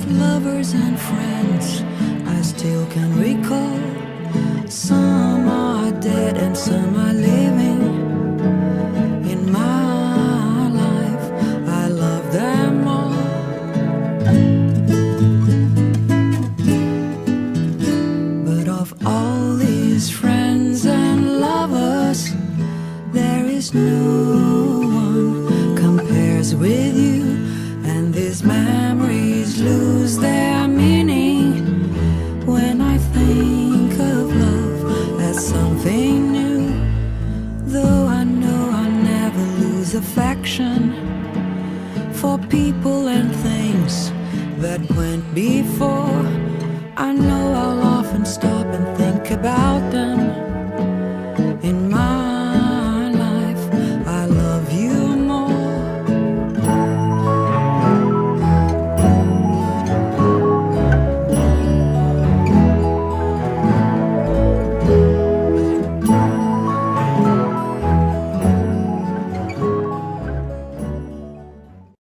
lovers and friends I still can recall. Some are dead and some are living in my life. I love them all. But of all these friends and lovers, there is no one compares with you. And these memories lose their meaning when I think of love as something new. Though I know I'll never lose affection for people and things that went before, I know I'll